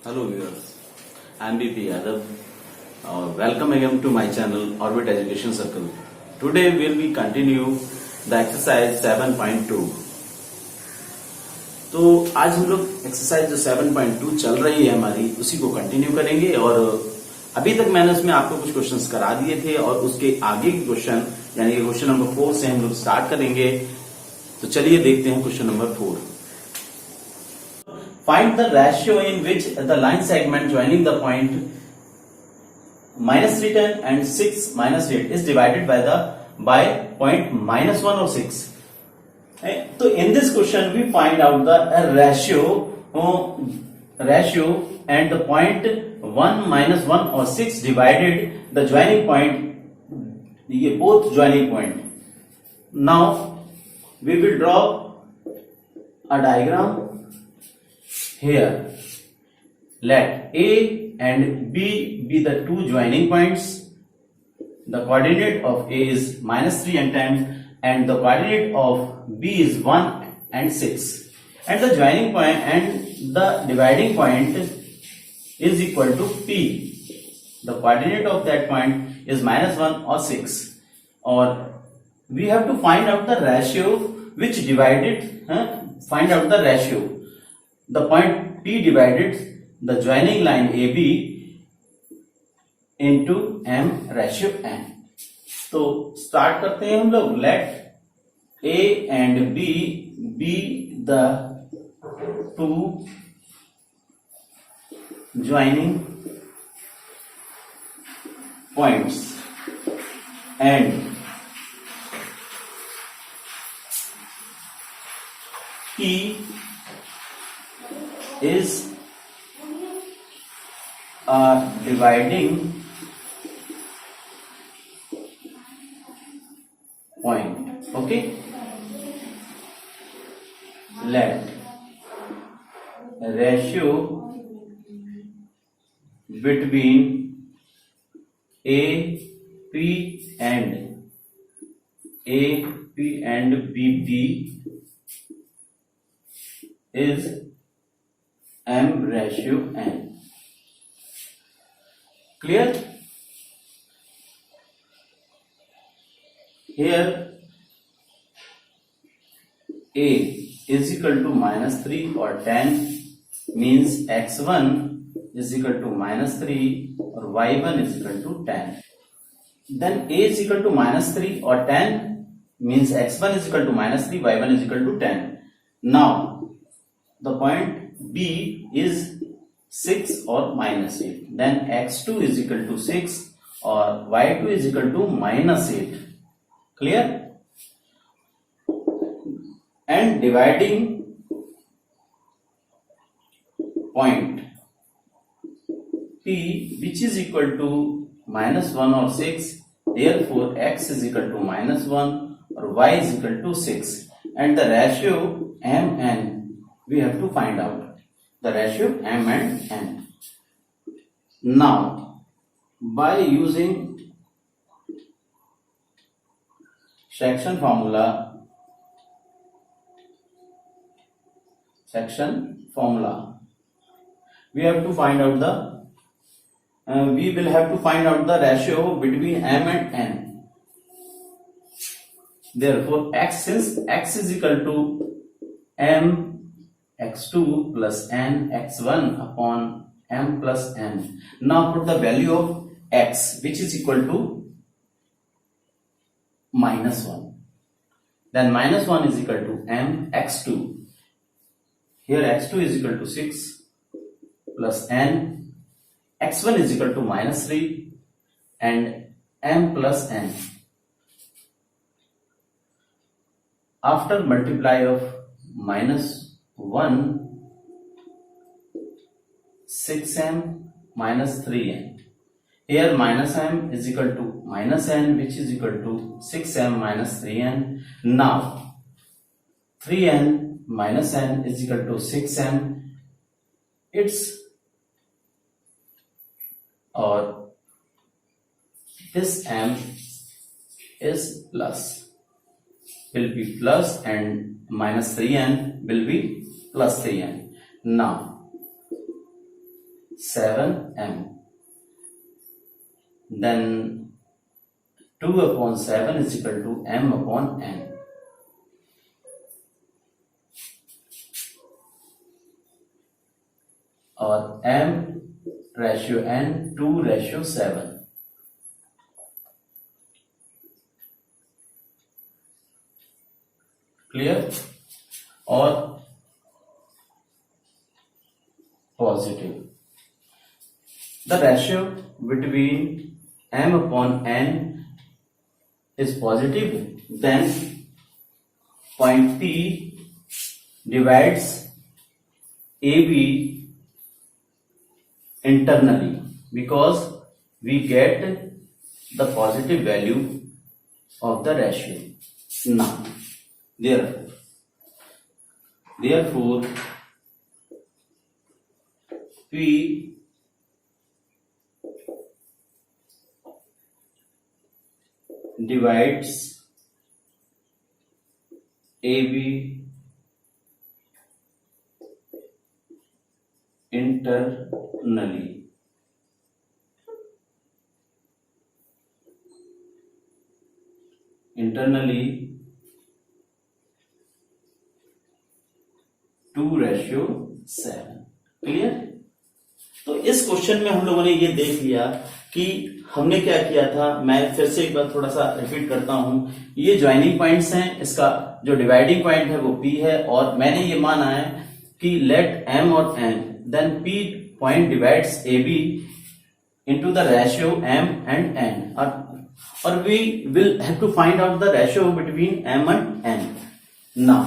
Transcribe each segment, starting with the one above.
Hello viewers, I am BP Yadav. Welcome again to my channel Orbit Education Circle. Today we will continue the exercise 7.2. तो आज हम लोग exercise जो 7.2 चल रही है हमारी उसी को कंटिन्यू करेंगे और अभी तक मैंने उसमें आपको कुछ क्वेश्चंस करा दिए थे और उसके आगे के क्वेश्चन यानी कि क्वेश्चन नंबर 4 से हम लोग स्टार्ट करेंगे। तो चलिए देखते हैं question number 4। Find the ratio in which the line segment joining the point -310 and 6 -8 is divided by point -1 or 6. So in this question we find out the ratio and the point 1 -1 or 6 divided the joining point, both joining point. Now we will draw a diagram. Here, let A and B be the two joining points. The coordinate of A is -3 and 10 and the coordinate of B is 1 and 6. And the joining point and the dividing point is equal to P. The coordinate of that point is -1 or 6. Or we have to find out the ratio which divided, find out the ratio. The point P divided the joining line AB into M ratio N. तो start करते हैं हम लोग। Let A and B be the two joining points and P is a dividing point. Okay, let ratio between AP and BP is M ratio N. Clear? Here A is equal to -3 or 10 means x1 is equal to -3 or y1 is equal to 10. Then A is equal to -3 or 10 means x1 is equal to -3, y1 is equal to 10. Now the point B is 6 or -8. Then x2 is equal to 6 or y2 is equal to -8. Clear? And dividing point P which is equal to -1 or 6. Therefore x is equal to -1 or y is equal to 6. And the ratio M N we have to find out. The ratio M and N. Now, by using section formula, we have to find out we will have to find out the ratio between M and N. Therefore, since x is equal to M x2 plus n x1 upon m plus n. Now put the value of x which is equal to -1. Then -1 is equal to m x2. Here x2 is equal to 6 plus n. x1 is equal to -3 and m plus n. After multiply of -1 6m minus 3n. Here -m is equal to -n which is equal to 6m minus 3n. Now 3n minus n is equal to 6m. It's or this m is plus, will be plus and minus 3n will be plus 3n. Now 7m, then 2/7 is equal to m/n, और m/n 2/7. Clear? और positive, the ratio between m/n is positive, then point P divides AB internally because we get the positive value of the ratio. Now, therefore P divides AB internally. Internally 2/7. Clear? तो इस question में हम लोगों ने ये देख लिया कि हमने क्या किया था. मैं फिर से एक बार थोड़ा सा रिपीट करता हूं. ये ज्वाइनिंग पॉइंट्स हैं, इसका जो डिवाइडिंग पॉइंट है वो P है, और मैंने ये माना है कि लेट M और N, then P point divides AB into the ratio M and N, or we will have to find out the ratio between M and N. Now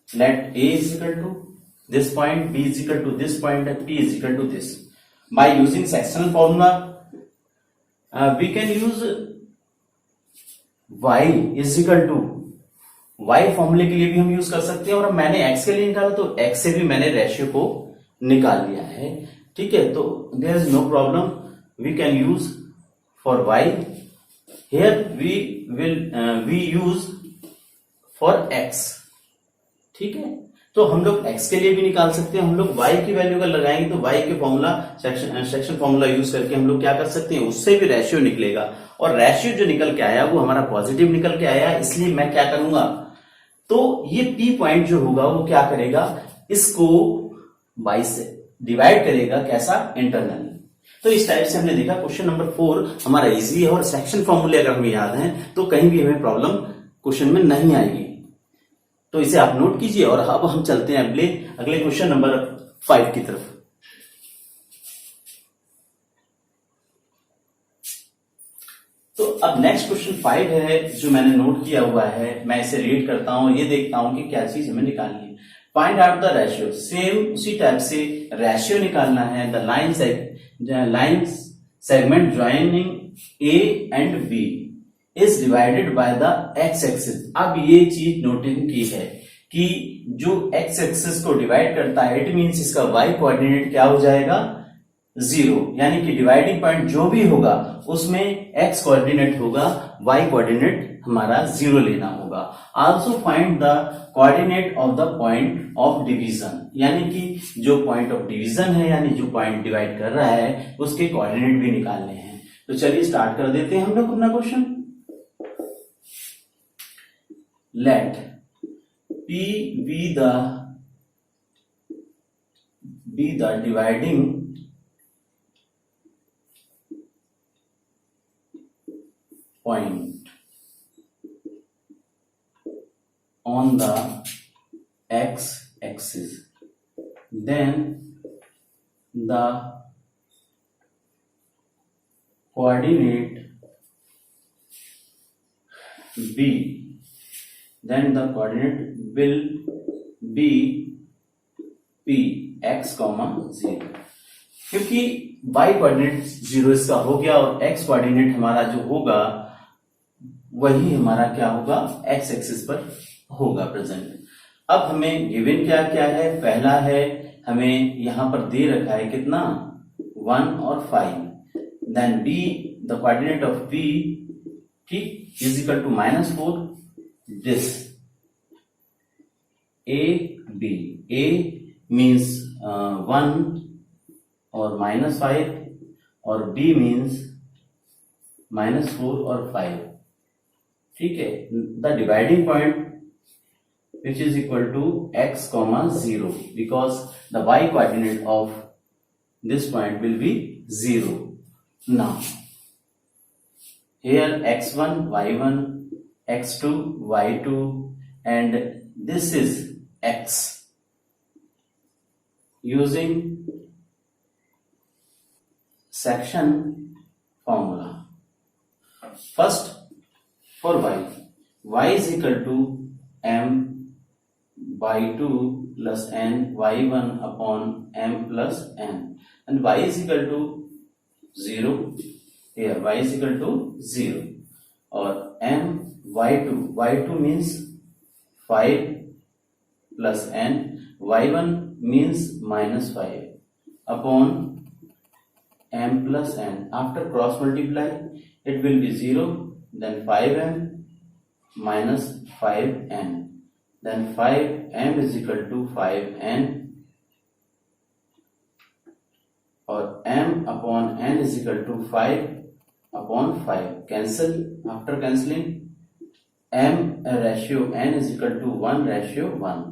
let A is equal to this point, B is equal to this point, and P is equal to this. By using sectional formula, we can use Y is equal to Y फॉर्मूले के लिए भी हम use कर सकते हैं, और अब मैंने X के लिए निकाला तो X से भी मैंने रेशियो को निकाल लिया है. ठीक है, तो there is no problem, we can use for Y. Here we use for X. ठीक है, तो हम लोग X के लिए भी निकाल सकते हैं. हम लोग Y की वैल्यू का लगाएंगे तो Y के फॉर्मूला सेक्शन फॉर्मूला यूज करके हम लोग क्या कर सकते हैं, उससे भी रेशियो निकलेगा, और रेशियो जो निकल के आया वो हमारा पॉजिटिव निकल के आया. इसलिए मैं क्या करूंगा, तो ये P पॉइंट जो होगा वो क्या करेगा, इसको Y से डिवाइड करेगा. कैसा? इंटरनली. तो इस टाइप से हमने देखा. क्वेश्चन नंबर 4 हमारा इजी है, और सेक्शन फॉर्मूले अगर हमें याद हैं तो कहीं भी हमें प्रॉब्लम क्वेश्चन में नहीं आएगी. तो इसे आप नोट कीजिए, और अब हम चलते हैं अगले क्वेश्चन नंबर 5 की तरफ. तो अब नेक्स्ट क्वेश्चन 5 है जो मैंने नोट किया हुआ है. मैं इसे रीड करता हूं, ये देखता हूं कि क्या चीज हमें निकालनी है. Find out the ratio. Same उसी टाइप से रेशियो निकालना है. The line segment joining A and B is divided by the X axis. अब ये चीज नोटिंग की है कि जो एक्स एक्सिस को डिवाइड करता है, इट मींस इसका वाई कोऑर्डिनेट क्या हो जाएगा, 0. यानी कि डिवाइडिंग पॉइंट जो भी होगा उसमें एक्स कोऑर्डिनेट होगा, वाई कोऑर्डिनेट हमारा 0 लेना होगा. Also find the coordinate of the point of division. यानी कि जो पॉइंट ऑफ डिवीजन है, यानी जो पॉइंट डिवाइड कर रहा है, उसके कोऑर्डिनेट भी निकालने हैं. तो चलिए स्टार्ट कर देते हैं हम लोग अपना question. Let P be the dividing point on the x-axis. Then the coordinate will be P x, 0. क्योंकि y कोऑर्डिनेट 0 इसका हो गया, और x कोऑर्डिनेट हमारा जो होगा वही हमारा क्या होगा, x एक्सिस पर होगा प्रेजेंट. अब हमें गिवन क्या क्या है. पहला है, हमें यहां पर दे रखा है कितना, 1 और 5. Then b, the coordinate of b, ठीक, is equal to -4. This a b, a means 1 or -5 और B means -4 और 5. ठीक है. The dividing point which is equal to x comma 0 because the y coordinate of this point will be 0. Now here x1 y1 x2 y2 and this is x. Using section formula, first for y is equal to m by 2 plus n y1 upon m plus n, and y is equal to 0. Here y is equal to 0 or m y2 means 5 plus n, y1 means -5 upon m plus n. After cross multiply it will be 0, then 5m minus 5n, then 5m is equal to 5n or m upon n is equal to 5 upon 5. Cancel. After cancelling, m ratio n is equal to 1 ratio 1.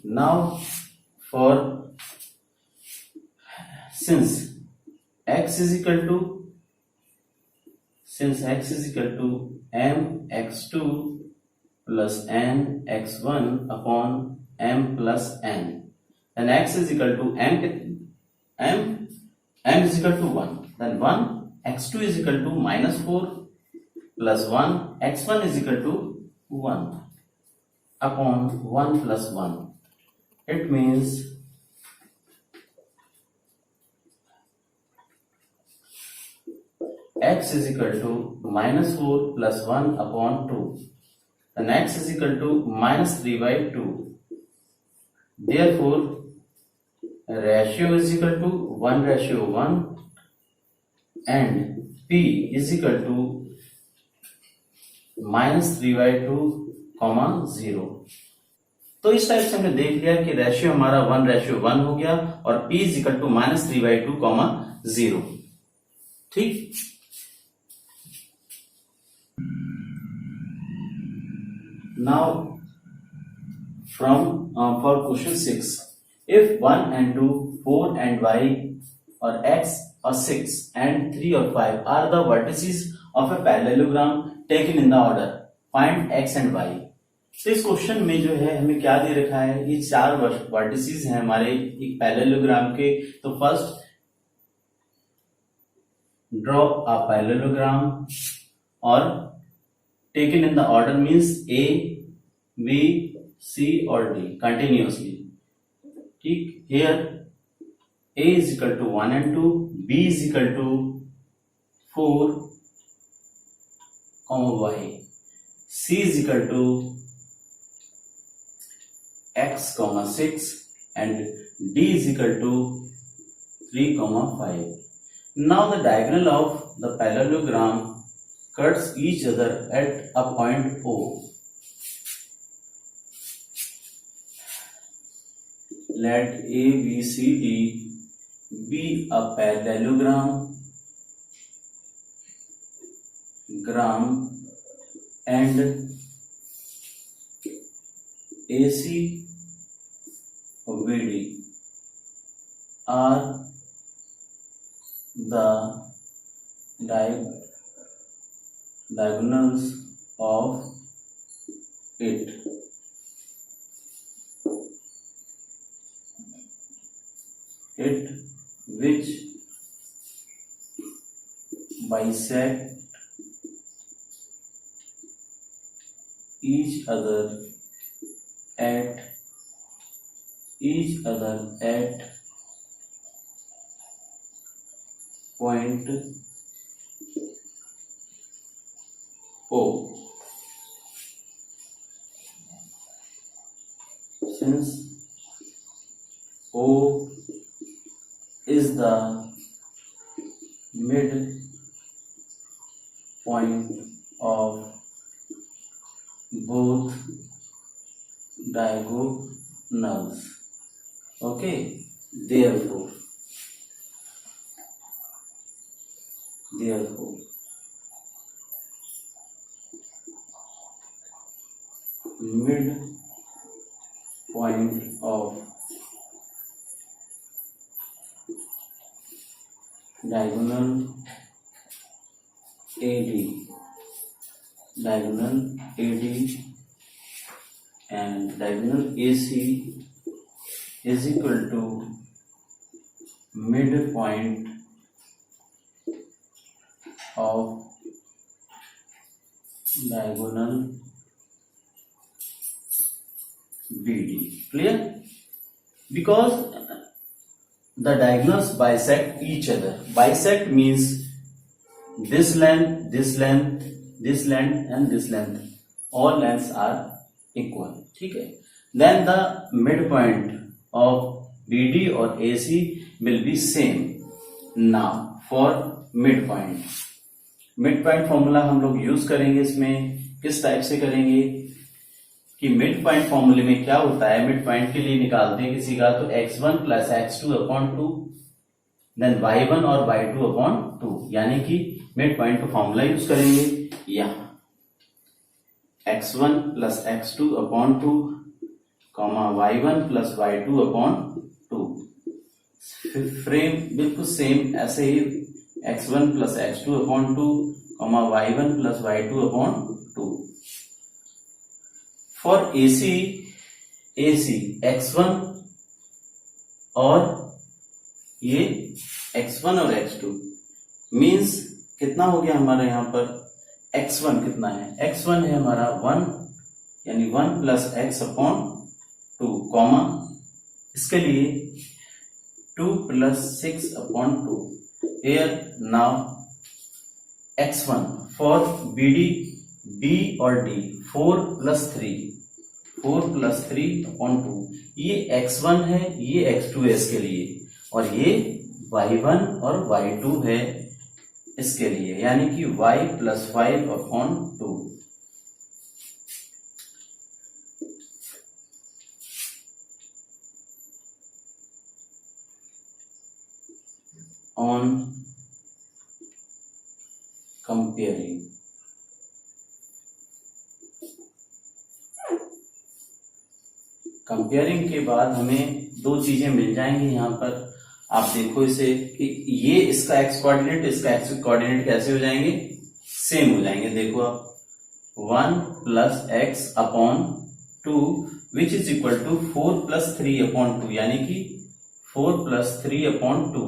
Now for since x is equal to m x2 plus n x1 upon m plus n, then x is equal to m is equal to 1, then 1 x2 is equal to -4 plus 1 x1 is equal to 1 upon 1 plus 1. It means x is equal to -4 plus 1 upon 2. Then x is equal to -3 by 2. Therefore, ratio is equal to 1 ratio 1 and p is equal to -3 by 2, 0. तो इस type से हमने देख लिया कि ratio हमारा 1 ratio 1 हो गया और p is equal to -3 by 2, 0. ठीक. Now from for question 6, if 1 and 2, 4 and y or x or 6 and 3 or 5 are the vertices of a parallelogram taken in the order, find x and y. तो इस question में जो है हमें क्या दे रखा है, ये 4 वर्टिसेस हैं हमारे एक पैरेललोग्राम के. तो फर्स्ट ड्रॉ अ पैरेललोग्राम और taken in the order means A B C और डी कंटिन्यूअसली. ठीक. Here a is equal to 1 and 2, b is equal to 4 y, c is equal to x 6 and d is equal to 3 5. Now the diagonal of the parallelogram cuts each other at a point O. Let A B C D be a parallelogram and AC BD are the diagonals of it. Which bisect each other at point O. Since O is the mid point of both diagonals. Okay, therefore midpoint of diagonal AD and diagonal AC is equal to midpoint of diagonal BD. Clear? Because the diagonals bisect each other. Bisect means this length, this length, this length and this length. All lengths are equal. ठीक है? Then the midpoint of BD or AC will be same. Now for midpoint formula हम लोग use करेंगे। इसमें किस type से करेंगे कि मिड पॉइंट फॉर्मूले में क्या होता है, मिड पॉइंट के लिए निकालते हैं किसी का तो x1 plus x2 upon 2 then y1 और y2 अपॉन 2, यानी कि मिड पॉइंट का फॉर्मूला यूज करेंगे यहां x1 plus x2 upon 2 y1 plus y2 upon 2। Frame बिल्कुल सेम ऐसे ही x1 plus x2 upon 2 y1 plus y2 upon 2। For AC x1 और ये x1 और x2 मीन्स कितना हो गया हमारा यहाँ पर x1 कितना है, x1 है हमारा 1 यानी 1 प्लस x अपॉन 2 कॉमा इसके लिए 2 plus 6 upon 2। Here now x1 for BD B और D 4 प्लस 3 अपॉन 2, ये x1 है ये x2 है इसके लिए और ये y1 और y2 है इसके लिए, यानी कि y plus 5 upon 2। On comparing के बाद हमें दो चीजें मिल जाएंगी यहाँ पर। आप देखो इसे कि ये इसका x कोऑर्डिनेट इसका x कोऑर्डिनेट कैसे हो जाएंगे, सेम हो जाएंगे। देखो आप 1 plus x upon 2 which is equal to 4 plus 3 upon 2, यानी कि 4 plus 3 upon 2।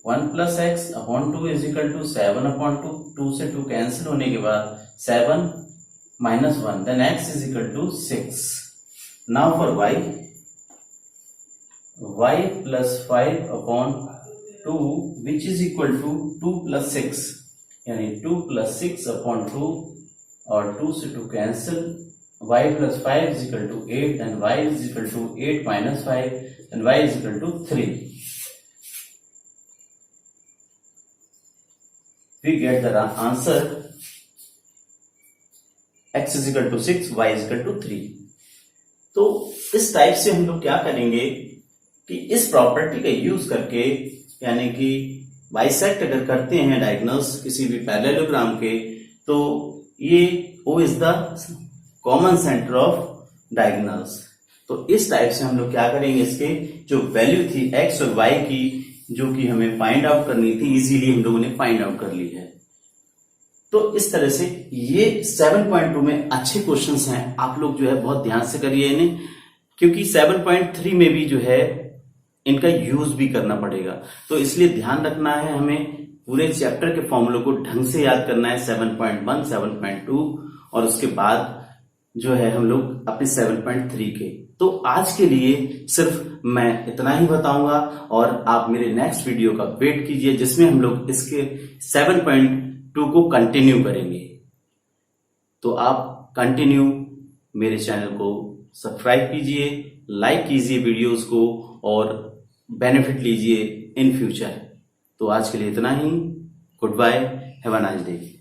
1 plus x upon 2 is equal to 7 upon 2। 2 से 2 कैंसिल होने के बाद 7 minus 1 then x is equal to 6। Now for y plus 5 upon 2 which is equal to 2 plus 6, यानी 2 plus 6 upon 2 और 2 से 2 cancel, y plus 5 is equal to 8 and y is equal to 8 minus 5 and y is equal to 3। We get the answer x is equal to 6, y is equal to 3। तो इस type से हम लोग क्या करेंगे कि इस प्रॉपर्टी का यूज करके, यानी कि बाइसेक्ट अगर करते हैं डायगोनल्स किसी भी पैरेललोग्राम के, तो ये O is the common centre of diagonals. तो इस टाइप से हम लोग क्या करेंगे, इसके जो वैल्यू थी x और y की जो कि हमें फाइंड आउट करनी थी, इजीली हम लोगों ने फाइंड आउट कर ली है। तो इस तरह से ये 7.2 में अच्छे क्वेश्चंस हैं, आप लोग जो है बहुत ध्यान से करिए इन्हें, क्योंकि 7.3 में भी जो है इनका यूज भी करना पड़ेगा। तो इसलिए ध्यान रखना है, हमें पूरे चैप्टर के फॉर्मूलों को ढंग से याद करना है, 7.1, 7.2 और उसके बाद जो है हम लोग अपने 7.3 के। तो आज के लिए सिर्फ मैं इतना ही बताऊंगा और आप मेरे नेक्स्ट वीडियो का वेट कीजिए, जिसमें हम लोग इसके 7.2 को कंटिन्यू करेंगे। तो आप कंटिन्यू मेरे चैनल को सब्सक्राइब कीजिए, लाइक कीजिए वीडियोस को और बेनिफिट लीजिए इन फ्यूचर। तो आज के लिए इतना ही। Good bye, have a nice day.